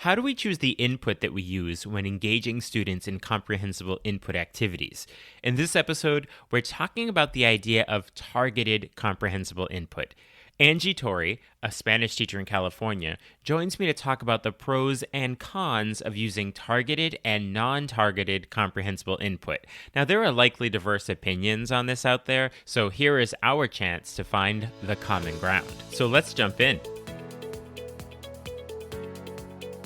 How do we choose the input that we use when engaging students in comprehensible input activities? In this episode, we're talking about the idea of targeted comprehensible input. Angie Torre, a Spanish teacher in California, joins me to talk about the pros and cons of using targeted and non-targeted comprehensible input. Now, there are likely diverse opinions on this out there, so here is our chance to find the common ground. So let's jump in.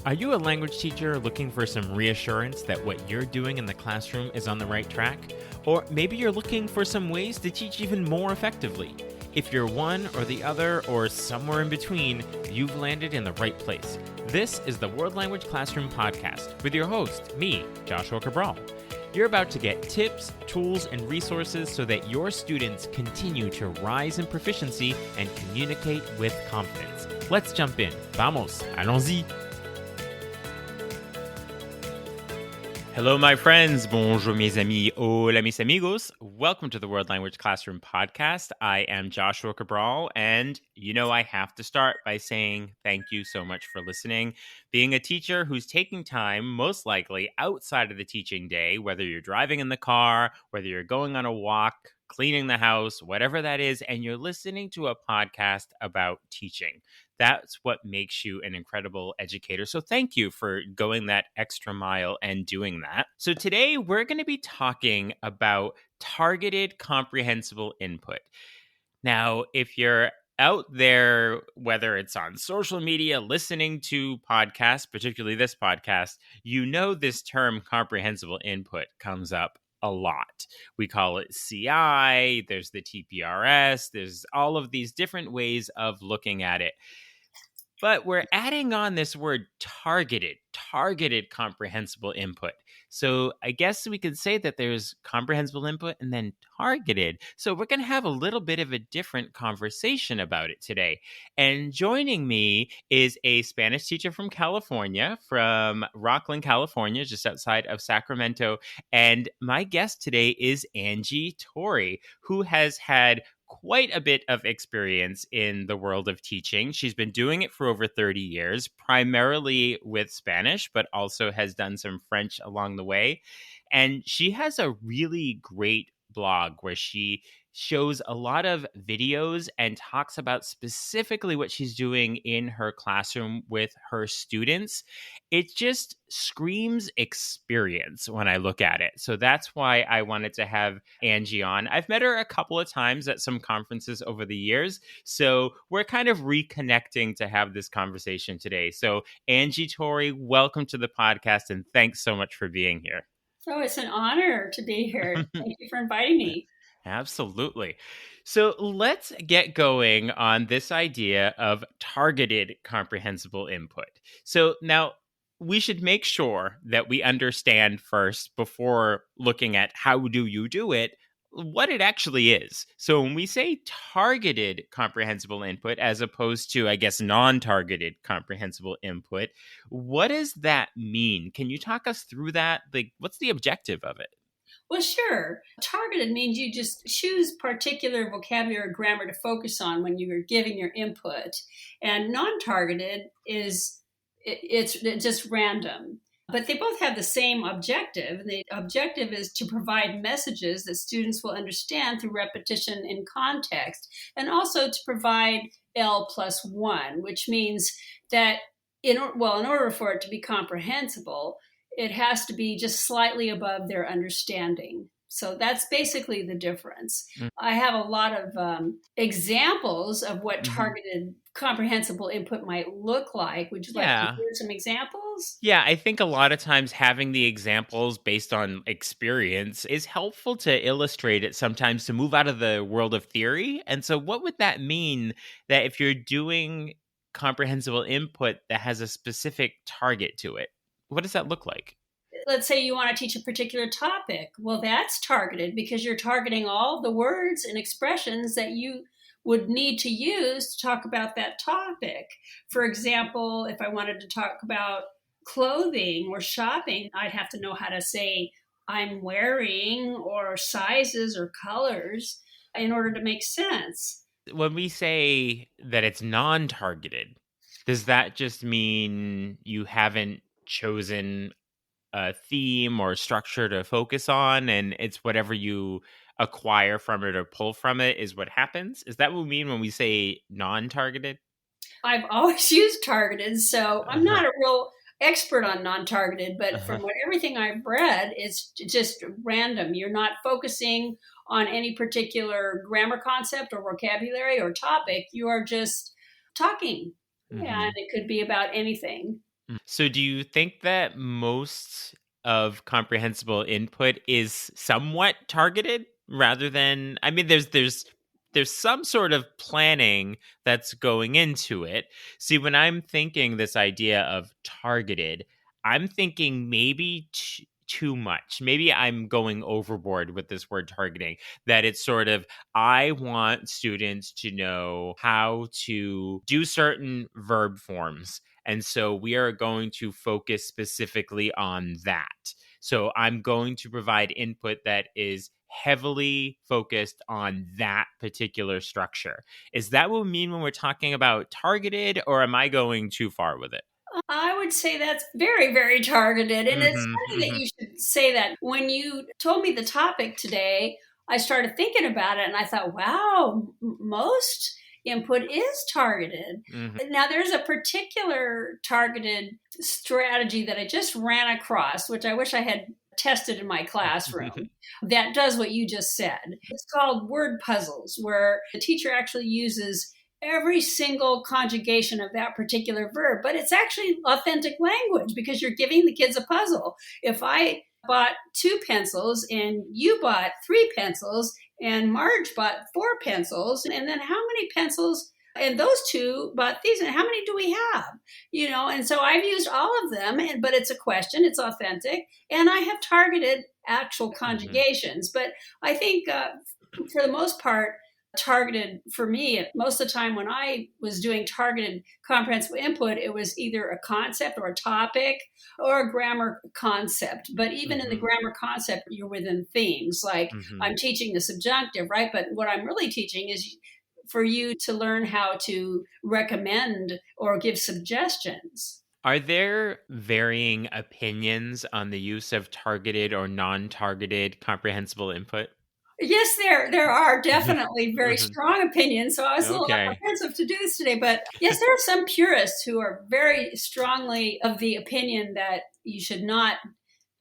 Are you a language teacher looking for some reassurance that what you're doing in the classroom is on the right track? Or maybe you're looking for some ways to teach even more effectively. If you're one or the other or somewhere in between, you've landed in the right place. This is the World Language Classroom Podcast with your host, me, Joshua Cabral. You're about to get tips, tools, and resources so that your students continue to rise in proficiency and communicate with confidence. Let's jump in. Vamos, allons-y. Hello, my friends. Bonjour, mes amis. Hola, mis amigos. Welcome to the World Language Classroom Podcast. I am Joshua Cabral, and I have to start by saying thank you so much for listening. Being a teacher who's taking time, most likely outside of the teaching day, whether you're driving in the car, whether you're going on a walk, cleaning the house, whatever that is, and you're listening to a podcast about teaching. That's what makes you an incredible educator. So thank you for going that extra mile and doing that. So today we're going to be talking about targeted comprehensible input. Now, if you're out there, whether it's on social media, listening to podcasts, particularly this podcast, this term comprehensible input comes up a lot. We call it CI, there's the TPRS, there's all of these different ways of looking at it. But we're adding on this word targeted comprehensible input. So I guess we could say that there's comprehensible input and then targeted. So we're going to have a little bit of a different conversation about it today. And joining me is a Spanish teacher from California, from Rockland, California, just outside of Sacramento. And my guest today is Angie Torre, who has had quite a bit of experience in the world of teaching. She's been doing it for over 30 years, primarily with Spanish, but also has done some French along the way. And she has a really great blog where she shows a lot of videos and talks about specifically what she's doing in her classroom with her students. It just screams experience when I look at it. So that's why I wanted to have Angie on. I've met her a couple of times at some conferences over the years. So we're kind of reconnecting to have this conversation today. So Angie Torre, welcome to the podcast and thanks so much for being here. Oh, it's an honor to be here. Thank you for inviting me. Absolutely. So let's get going on this idea of targeted comprehensible input. So now we should make sure that we understand first, before looking at how do you do it, what it actually is. So when we say targeted comprehensible input, as opposed to, I guess, non-targeted comprehensible input, what does that mean? Can you talk us through that? Like, what's the objective of it? Well, sure. Targeted means you just choose particular vocabulary or grammar to focus on when you're giving your input. And non-targeted it's just random. But they both have the same objective. The objective is to provide messages that students will understand through repetition in context, and also to provide L+1, which means that in order for it to be comprehensible, it has to be just slightly above their understanding. So that's basically the difference. Mm-hmm. I have a lot of examples of what targeted comprehensible input might look like. Would you like to hear some examples? Yeah, I think a lot of times having the examples based on experience is helpful to illustrate it sometimes, to move out of the world of theory. And so what would that mean, that if you're doing comprehensible input that has a specific target to it? What does that look like? Let's say you want to teach a particular topic. Well, that's targeted because you're targeting all the words and expressions that you would need to use to talk about that topic. For example, if I wanted to talk about clothing or shopping, I'd have to know how to say I'm wearing, or sizes or colors, in order to make sense. When we say that it's non-targeted, Does that just mean you haven't chosen a theme or structure to focus on, and it's whatever you acquire from it or pull from it is what happens? Is that what we mean when we say non-targeted? I've always used targeted, so I'm Uh-huh. not a real expert on non-targeted, but Uh-huh. from everything I've read, it's just random. You're not focusing on any particular grammar concept or vocabulary or topic. You are just talking, and Mhm. it could be about anything. So do you think that most of comprehensible input is somewhat targeted rather than, I mean, there's some sort of planning that's going into it. See, when I'm thinking this idea of targeted, I'm thinking maybe too much. Maybe I'm going overboard with this word targeting, that it's sort of, I want students to know how to do certain verb forms, and so we are going to focus specifically on that. So I'm going to provide input that is heavily focused on that particular structure. Is that what we mean when we're talking about targeted, or am I going too far with it? I would say that's very, very targeted. And it's Mm-hmm. funny that Mm-hmm. you should say that. When you told me the topic today, I started thinking about it and I thought, wow, most input is targeted. Mm-hmm. Now, there's a particular targeted strategy that I just ran across, which I wish I had tested in my classroom, that does what you just said. It's called word puzzles, where the teacher actually uses every single conjugation of that particular verb, but it's actually authentic language because you're giving the kids a puzzle. If I bought 2 pencils and you bought 3 pencils and Marge bought 4 pencils, and then how many pencils and those two bought these, and how many do we have? And so I've used all of them, but it's a question, it's authentic, and I have targeted actual Mm-hmm. conjugations. But I think for the most part, targeted for me, most of the time when I was doing targeted comprehensive input, it was either a concept or a topic or a grammar concept. But even in the Mm-hmm. grammar concept, you're within themes. Like Mm-hmm. I'm teaching the subjunctive, right? But what I'm really teaching is for you to learn how to recommend or give suggestions. Are there varying opinions on the use of targeted or non-targeted comprehensible input? Yes, there are definitely very Mhm. strong opinions. So I was a little Okay. apprehensive to do this today, but yes, there are some purists who are very strongly of the opinion that you should not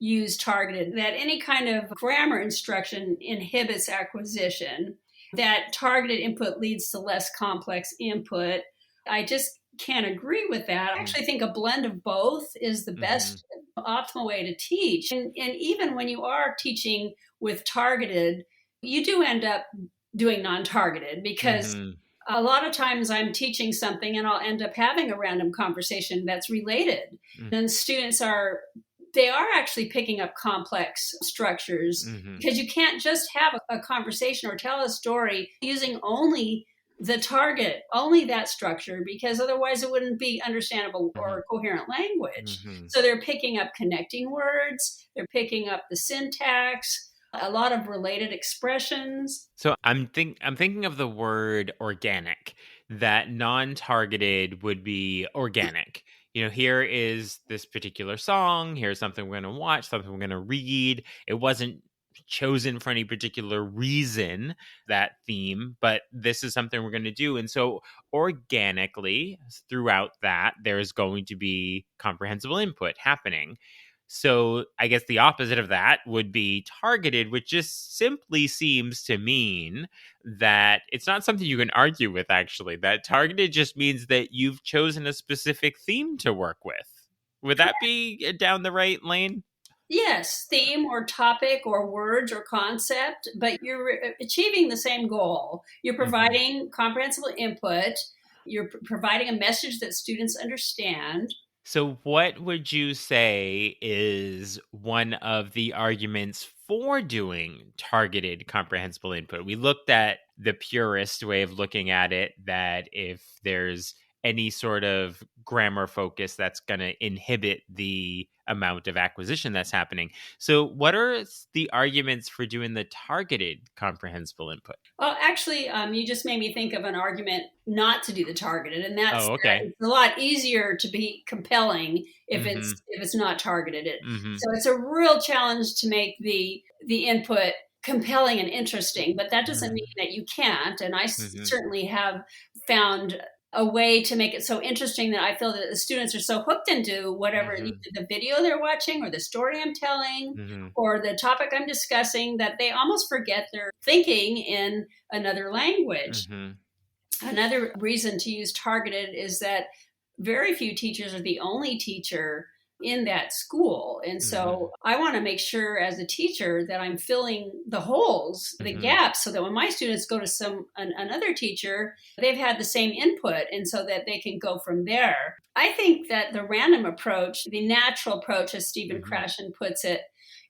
use targeted, that any kind of grammar instruction inhibits acquisition, that targeted input leads to less complex input. I just can't agree with that. I actually think a blend of both is the Mm-hmm. best optimal way to teach. And even when you are teaching with targeted, you do end up doing non-targeted because Mm-hmm. a lot of times I'm teaching something and I'll end up having a random conversation that's related. And students they are actually picking up complex structures Mm-hmm. because you can't just have a conversation or tell a story using only the target, only that structure, because otherwise it wouldn't be understandable Mm-hmm. or coherent language. Mm-hmm. So they're picking up connecting words, they're picking up the syntax, a lot of related expressions. So I'm thinking of the word organic. That non-targeted would be organic. Here is this particular song. Here's something we're going to watch, something we're going to read. It wasn't chosen for any particular reason, that theme, but this is something we're going to do. And so organically throughout that, there's going to be comprehensible input happening. So I guess the opposite of that would be targeted, which just simply seems to mean that it's not something you can argue with, actually. That targeted just means that you've chosen a specific theme to work with. Would that be down the right lane? Yes, theme or topic or words or concept, but you're achieving the same goal. You're Mhm. providing comprehensible input, you're providing a message that students understand. So, what would you say is one of the arguments for doing targeted comprehensible input? We looked at the purist way of looking at it, that if there's any sort of grammar focus that's going to inhibit the amount of acquisition that's happening. So, what are the arguments for doing the targeted comprehensible input? Well, actually, you just made me think of an argument not to do the targeted, and that's Oh, that okay. it's a lot easier to be compelling if Mm-hmm. it's not targeted. Mm-hmm. So it's a real challenge to make the input compelling and interesting, but that doesn't mean that you can't. And I Mm-hmm. certainly have found a way to make it so interesting that I feel that the students are so hooked into whatever, either Mm-hmm. the video they're watching or the story I'm telling Mm-hmm. or the topic I'm discussing, that they almost forget they're thinking in another language. Mm-hmm. Another reason to use targeted is that very few teachers are the only teacher in that school. And Mm-hmm. so I want to make sure as a teacher that I'm filling the holes, the Mm-hmm. gaps, so that when my students go to another teacher, they've had the same input and so that they can go from there. I think that the random approach, the natural approach, as Stephen Mm-hmm. Krashen puts it,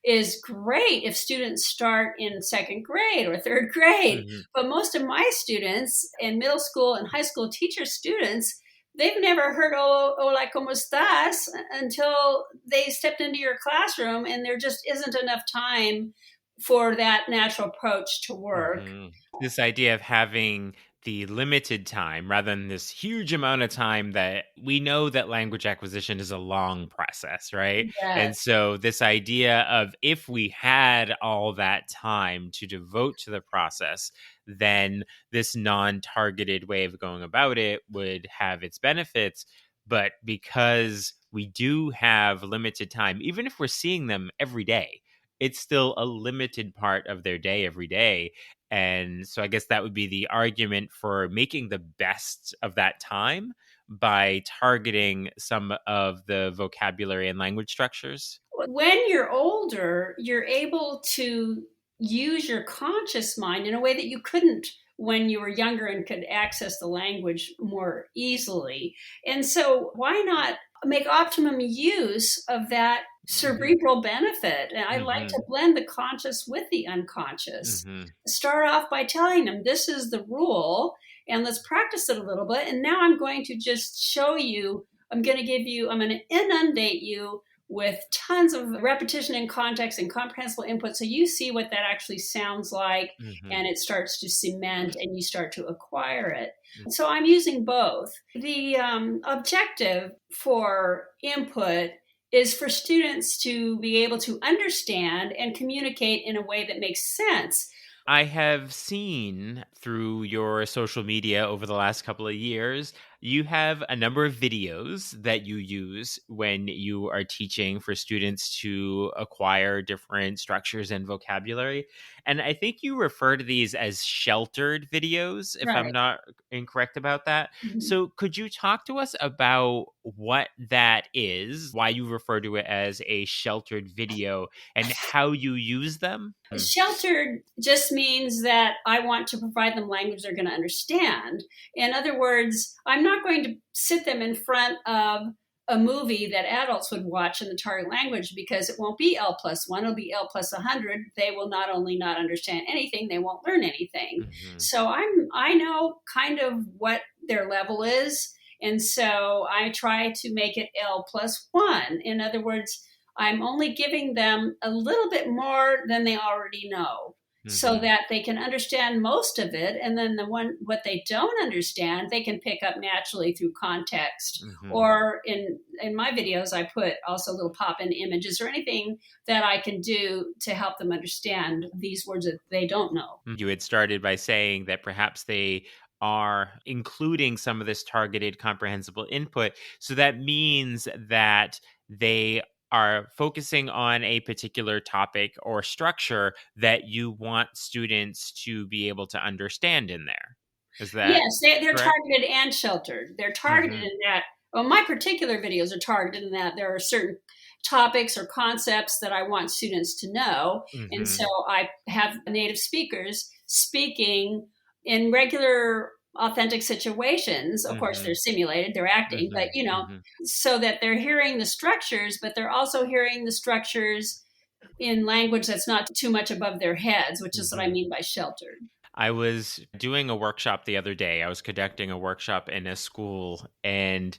is great if students start in second grade or third grade. Mm-hmm. But most of my students and middle school and high school teacher students, they've never heard hola, ¿cómo estás? Until they stepped into your classroom, and there just isn't enough time for that natural approach to work. Mm-hmm. This idea of having the limited time rather than this huge amount of time, that we know that language acquisition is a long process, right? Yes. And so, this idea of if we had all that time to devote to the process, then this non targeted way of going about it would have its benefits. But because we do have limited time, even if we're seeing them every day, it's still a limited part of their day every day. And so I guess that would be the argument for making the best of that time by targeting some of the vocabulary and language structures. When you're older, you're able to use your conscious mind in a way that you couldn't when you were younger and could access the language more easily. And so, why not make optimum use of that Hmm. cerebral benefit? And I like Hmm. to blend the conscious with the unconscious. Hmm. Start off by telling them this is the rule and let's practice it a little bit. And now I'm going to just show you, I'm going to inundate you with tons of repetition and context and comprehensible input so you see what that actually sounds like, Hmm. and it starts to cement and you start to acquire it. So I'm using both. The objective for input is for students to be able to understand and communicate in a way that makes sense. I have seen through your social media over the last couple of years, you have a number of videos that you use when you are teaching for students to acquire different structures and vocabulary. And I think you refer to these as sheltered videos, if I'm Right. not incorrect about that. Mhm. So, could you talk to us about what that is, why you refer to it as a sheltered video, and how you use them? Sheltered just means that I want to provide them language they're going to understand. In other words, I'm not going to sit them in front of a movie that adults would watch in the target language, because it won't be L+1, it'll be L+100. They will not only not understand anything, they won't learn anything. Hmm. So I know kind of what their level is, and so I try to make it L+1. In other words, I'm only giving them a little bit more than they already know so Hmm. that they can understand most of it. And then what they don't understand, they can pick up naturally through context. Hmm. Or in my videos, I put also little pop-in images or anything that I can do to help them understand these words that they don't know. You had started by saying that perhaps they are including some of this targeted comprehensible input. So that means that they are focusing on a particular topic or structure that you want students to be able to understand in there. Is that Yes, they're correct? targeted and sheltered. They're targeted Hmm. in that, well, my particular videos are targeted in that there are certain topics or concepts that I want students to know. And Hmm. so I have native speakers speaking in regular authentic situations. Of course, Hmm. they're simulated, they're acting, but Hmm. Hmm. so that they're hearing the structures, but they're also hearing the structures in language that's not too much above their heads, which is what I Hmm. mean by sheltered. I was doing a workshop the other day. I was conducting a workshop in a school, and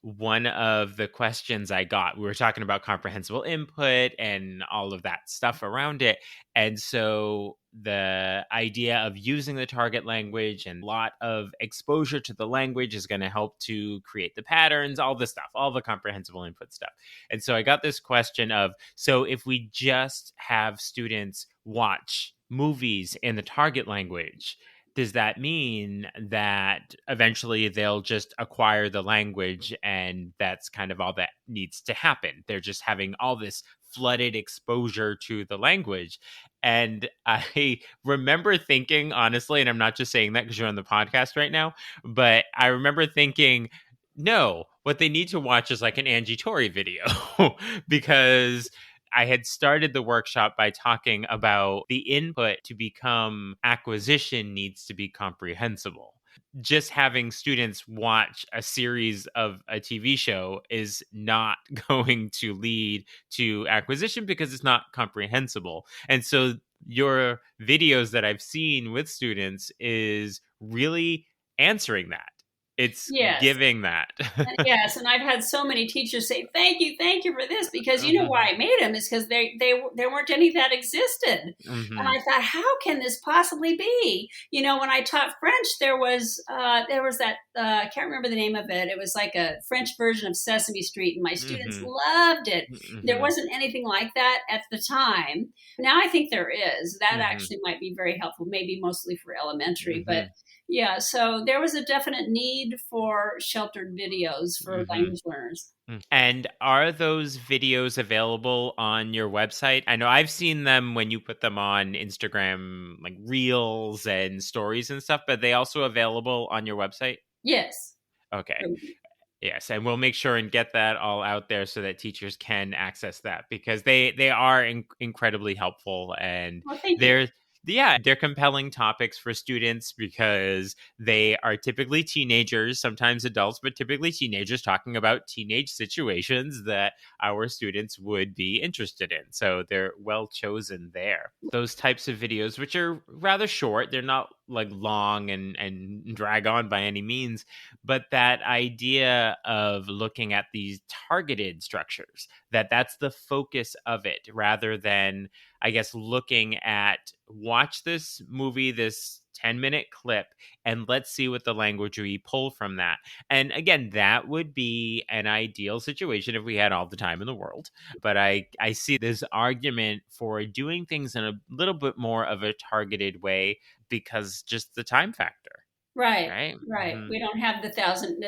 one of the questions I got, we were talking about comprehensible input and all of that stuff around it. And so the idea of using the target language and a lot of exposure to the language is going to help to create the patterns, all the stuff, all the comprehensible input stuff. And so I got this question of, so if we just have students watch movies in the target language, does that mean that eventually they'll just acquire the language and that's kind of all that needs to happen? They're just having all this flooded exposure to the language. And I remember thinking, honestly, and I'm not just saying that because you're on the podcast right now, but I remember thinking, no, what they need to watch is like an Angie Torre video because I had started the workshop by talking about the input to become acquisition needs to be comprehensible. Just having students watch a series of a TV show is not going to lead to acquisition because it's not comprehensible. And so your videos that I've seen with students is really answering that. It's Yes. giving that. Yes, and I've had so many teachers say, thank you for this," because you know Mhm, why I made them is because there weren't any that existed, and mhm, I thought, how can this possibly be? You know, when I taught French, there was that I can't remember the name of it. It was like a French version of Sesame Street, and my students mhm, loved it. There mhm, wasn't anything like that at the time. Now I think there is. That mhm, actually might be very helpful, maybe mostly for elementary, but mhm, yeah, so there was a definite need for sheltered videos for mhm. language learners. And are those videos available on your website? I know I've seen them when you put them on Instagram, like reels and stories and stuff, but they also available on your website? Yes. Okay. So, Yes, and we'll make sure and get that all out there so that teachers can access that because they are incredibly helpful and well, thank you. they're they're compelling topics for students because they are typically teenagers, sometimes adults, but typically teenagers talking about teenage situations that our students would be interested in. So they're well chosen there. Those types of videos, which are rather short, they're not like long and drag on by any means, but that idea of looking at these targeted structures, that's the focus of it rather than, I guess, looking at watch this movie, this 10-minute clip, and let's see what the language we pull from that. And again, that would be an ideal situation if we had all the time in the world, but I see this argument for doing things in a little bit more of a targeted way because just the time factor, Right, right? right. Mhm. We don't have the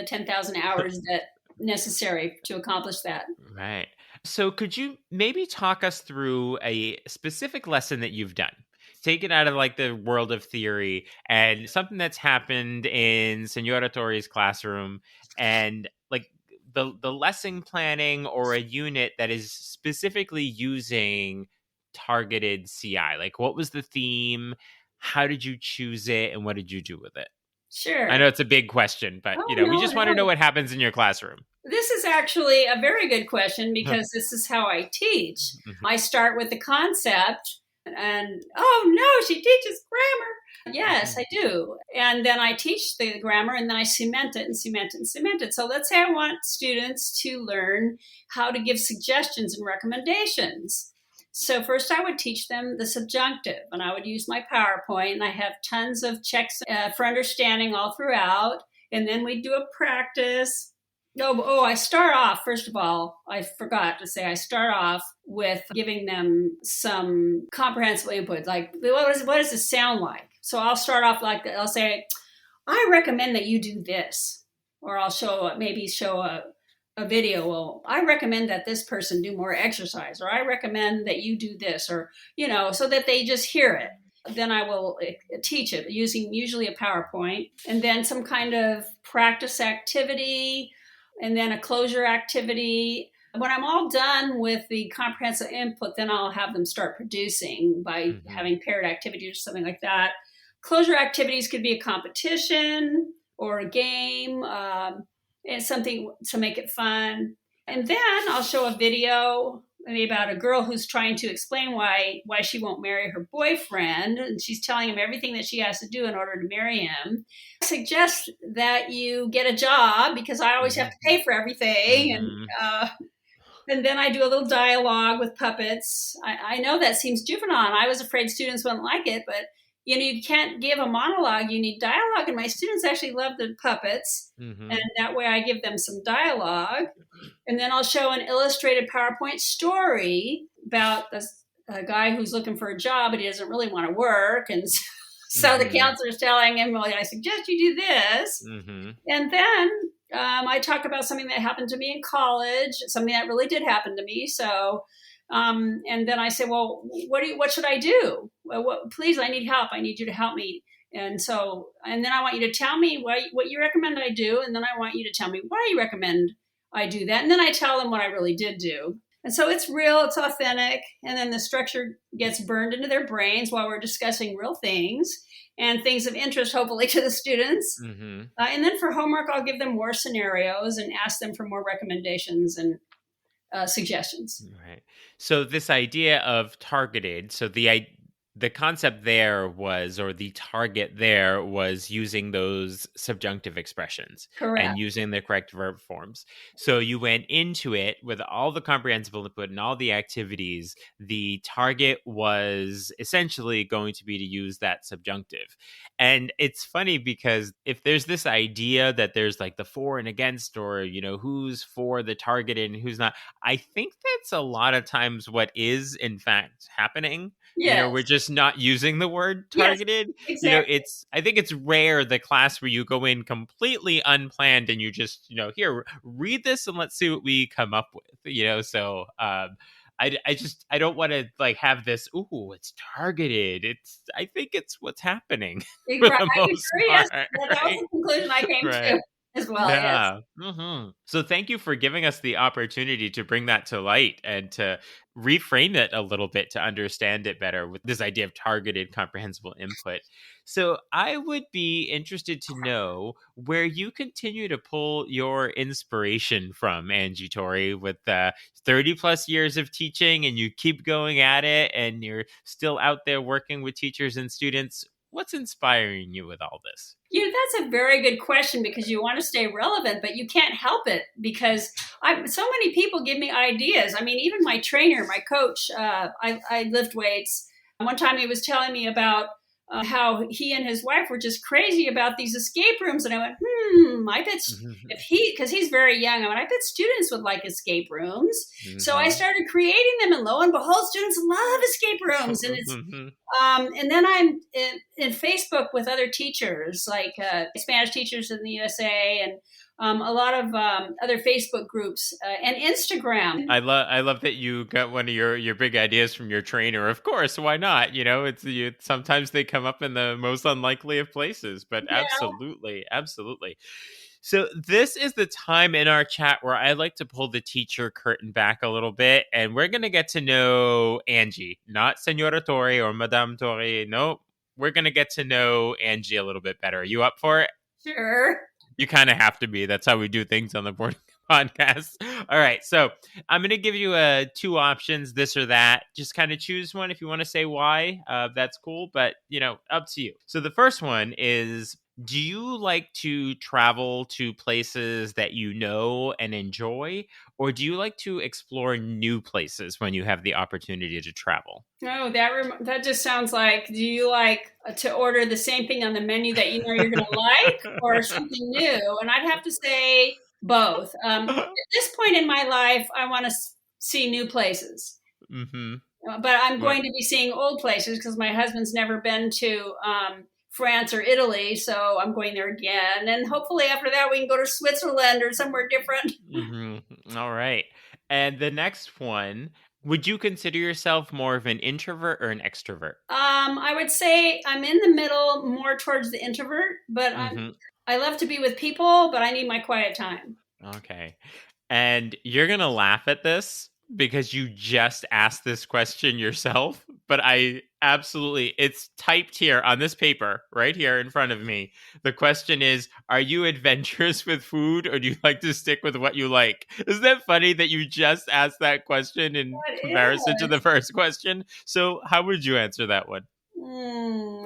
10,000 hours that necessary to accomplish that. Right. So, could you maybe talk us through a specific lesson that you've done? Take it out of like the world of theory and something that's happened in Senora Torre's classroom and like the lesson planning or a unit that is specifically using targeted CI. Like, what was the theme? How did you choose it? And what did you do with it? I know Sure. it's a big question, but Oh, we no, just want to know no. what happens in your classroom. This is actually a very good question because this is how I teach. Mhm, I start with the concept and, oh no, she teaches grammar. Yes, mhm, I do. And then I teach the grammar and then I cement it and cement it and cement it. So let's say I want students to learn how to give suggestions and recommendations. So first I would teach them the subjunctive and I would use my PowerPoint and I have tons of checks for understanding all throughout. And then we do a practice. I start off, first of all, I forgot to say, I start off with giving them some comprehensible input. Like, what does this sound like? So I'll start off like, I'll say, I recommend that you do this. Or I'll maybe show a video. Well, I recommend that this person do more exercise, or I recommend that you do this, or, so that they just hear it. Then I will teach it using usually a PowerPoint and then some kind of practice activity and then a closure activity. When I'm all done with the comprehensive input, then I'll have them start producing by mhm, having paired activities or something like that. Closure activities could be a competition or a game, and something to make it fun. And then I'll show a video maybe about a girl who's trying to explain why she won't marry her boyfriend, and she's telling him everything that she has to do in order to marry him. I suggest that you get a job because I always have to Mm-hmm. pay for everything, Mm-hmm. and then I do a little dialogue with puppets. I know that seems juvenile, and I was afraid students wouldn't like it, but you can't give a monologue. You need dialogue, and my students actually love the puppets, and Mm-hmm. that way I give them some dialogue. And then I'll show an illustrated PowerPoint story about a guy who's looking for a job, but he doesn't really want to work. And so the Mm-hmm. counselor's telling him, well, I suggest you do this. Mm-hmm. And then I talk about something that happened to me in college, something that really did happen to me. So, and then I say, well, what should I do? Well, please, I need help. I need you to help me. And so, and then I want you to tell me what you recommend I do. And then I want you to tell me why you recommend I do that. And then I tell them what I really did do. And so it's real, it's authentic. And then the structure gets burned into their brains while we're discussing real things and things of interest, hopefully, to the students. Mm-hmm. And then for homework, I'll give them more scenarios and ask them for more recommendations and suggestions. Right. So this idea of targeted, so the concept there was, or the target there was using those subjunctive expressions Correct. and using the correct verb forms. So you went into it with all the comprehensible input and all the activities. The target was essentially going to be to use that subjunctive. And it's funny because if there's this idea that there's like the for and against, or, who's for the targeted and who's not, I think that's a lot of times what is in fact happening. Yes. We're just not using the word Yes. targeted. Exactly. I think it's rare the class where you go in completely unplanned and you just, here, read this and let's see what we come up with. So I don't want to like have this, ooh, it's targeted. I think it's what's happening for Right. the I most agree. Yes. part. That was Right. the conclusion I came Right. to as well. Yes. Yeah. So thank you for giving us the opportunity to bring that to light and to reframe it a little bit to understand it better with this idea of targeted comprehensible input. So I would be interested to know where you continue to pull your inspiration from, Angie Torre, with 30 plus years of teaching, and you keep going at it and you're still out there working with teachers and students. What's inspiring you with all this? That's a very good question because you want to stay relevant, but you can't help it because so many people give me ideas. I mean, even my trainer, my coach, I lift weights. One time he was telling me about how he and his wife were just crazy about these escape rooms. And I went, I bet because he's very young, I went, I bet students would like escape rooms. So I started creating them, and lo and behold, students love escape rooms. And it's and then I'm in Facebook with other teachers, like Spanish teachers in the USA, and a lot of other Facebook groups and Instagram. I love that you got one of your big ideas from your trainer. Of course, why not? Sometimes they come up in the most unlikely of places, but Yeah, absolutely, absolutely. So this is the time in our chat where I like to pull the teacher curtain back a little bit, and we're gonna get to know Angie, not Senora Torre or Madame Torre. No, we're gonna get to know Angie a little bit better. Are you up for it? sure. You kind of have to be. That's how we do things on the board podcast. All right. So I'm going to give you two options, this or that. Just kind of choose one. If you want to say why, that's cool. But, up to you. So the first one is, do you like to travel to places that you know and enjoy? Or do you like to explore new places when you have the opportunity to travel? No, that just sounds like. Do you like to order the same thing on the menu that you know you're going to like, or something new? And I'd have to say both. At this point in my life, I want to see new places, Mm-hmm. but I'm What? going to be seeing old places because my husband's never been to France or Italy, so I'm going there again. And hopefully, after that, we can go to Switzerland or somewhere different. Mm-hmm. All right. And the next one, would you consider yourself more of an introvert or an extrovert? I would say I'm in the middle, more towards the introvert, but Mm-hmm. I love to be with people, but I need my quiet time. Okay. And you're going to laugh at this because you just asked this question yourself, but it's typed here on this paper right here in front of me. The question is, are you adventurous with food, or do you like to stick with what you like? Isn't that funny that you just asked that question in What comparison to is? the first question? So how would you answer that one?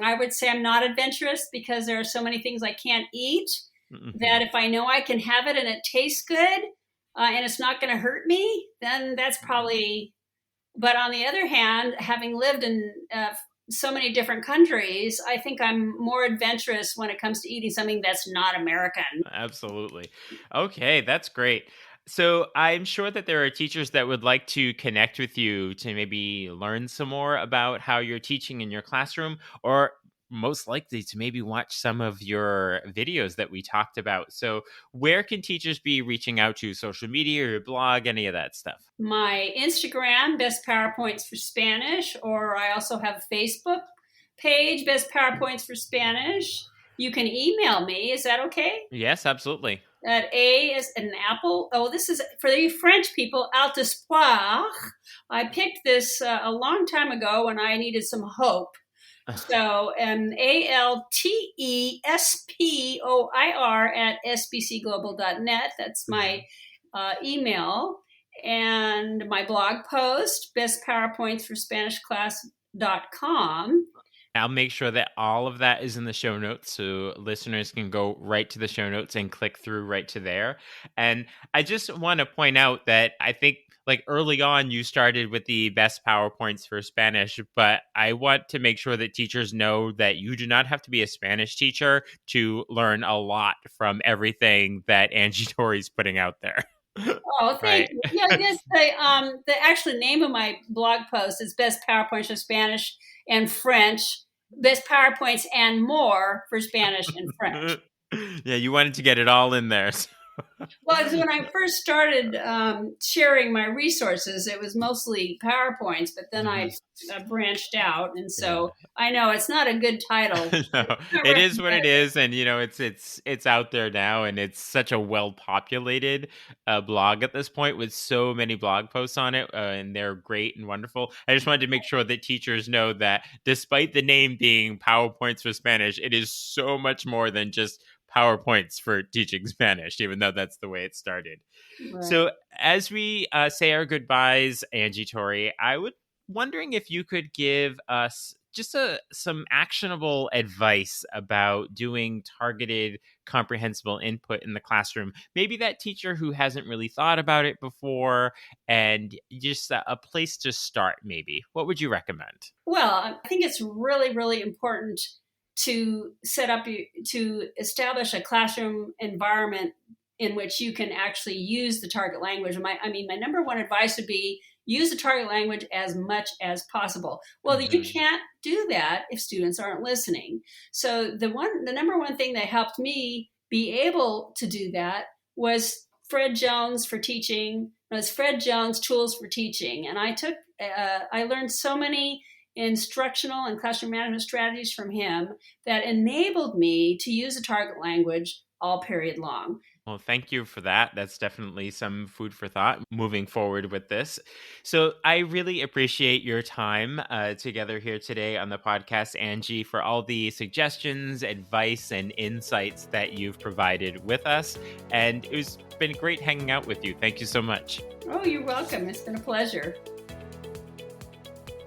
I would say I'm not adventurous because there are so many things I can't eat that if I know I can have it and it tastes good and it's not going to hurt me, then that's probably. But on the other hand, having lived in so many different countries, I think I'm more adventurous when it comes to eating something that's not American. Absolutely. Okay, that's great. So I'm sure that there are teachers that would like to connect with you to maybe learn some more about how you're teaching in your classroom, or most likely to maybe watch some of your videos that we talked about. So where can teachers be reaching out to? Social media or your blog, any of that stuff? My Instagram, Best PowerPoints for Spanish, or I also have a Facebook page, Best PowerPoints for Spanish. You can email me. Is that okay? Yes, absolutely. That A is an apple. Oh, this is for the French people, Alt Espoir. I picked this a long time ago when I needed some hope. So ALTESPOIR at sbcglobal.net. That's my email. And my blog post, bestpowerpointsforSpanishClass.com. I'll make sure that all of that is in the show notes so listeners can go right to the show notes and click through right to there. And I just want to point out that I think like early on you started with the best PowerPoints for Spanish, but I want to make sure that teachers know that you do not have to be a Spanish teacher to learn a lot from everything that Angie Torre is putting out there. Oh, thank you. Yeah, yes. The actual name of my blog post is Best PowerPoints for Spanish and French. Best PowerPoints and more for Spanish and French. Yeah, you wanted to get it all in there. Well, when I first started sharing my resources, it was mostly PowerPoints, but then I branched out, and so I know it's not a good title. No, it is what it is, and it's out there now, and it's such a well populated blog at this point with so many blog posts on it, and they're great and wonderful. I just wanted to make sure that teachers know that despite the name being PowerPoints for Spanish, it is so much more than just PowerPoints for teaching Spanish, even though that's the way it started. Right. So as we say our goodbyes, Angie Torre, I would wondering if you could give us just some actionable advice about doing targeted comprehensible input in the classroom. Maybe that teacher who hasn't really thought about it before, and just a place to start, maybe. What would you recommend? Well, I think it's really, really important to establish a classroom environment in which you can actually use the target language. My number one advice would be use the target language as much as possible. Well, you can't do that if students aren't listening. So the number one thing that helped me be able to do that was Fred Jones for teaching. It was Fred Jones Tools for Teaching, and I learned so many instructional and classroom management strategies from him that enabled me to use the target language all period long. Well, thank you for that. That's definitely some food for thought moving forward with this. So I really appreciate your time together here today on the podcast, Angie, for all the suggestions, advice, and insights that you've provided with us. And it's been great hanging out with you. Thank you so much. Oh, you're welcome. It's been a pleasure.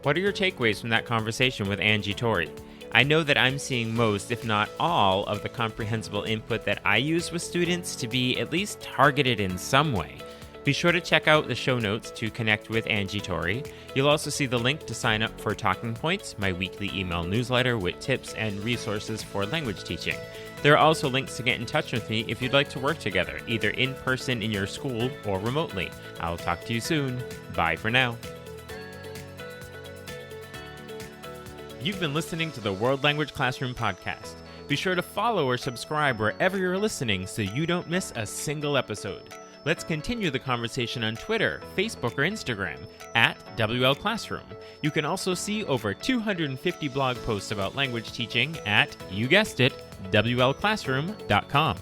What are your takeaways from that conversation with Angie Torre? I know that I'm seeing most, if not all, of the comprehensible input that I use with students to be at least targeted in some way. Be sure to check out the show notes to connect with Angie Torre. You'll also see the link to sign up for Talking Points, my weekly email newsletter with tips and resources for language teaching. There are also links to get in touch with me if you'd like to work together, either in person in your school or remotely. I'll talk to you soon. Bye for now. You've been listening to the World Language Classroom podcast. Be sure to follow or subscribe wherever you're listening so you don't miss a single episode. Let's continue the conversation on Twitter, Facebook, or Instagram at WL Classroom. You can also see over 250 blog posts about language teaching at, you guessed it, WLClassroom.com.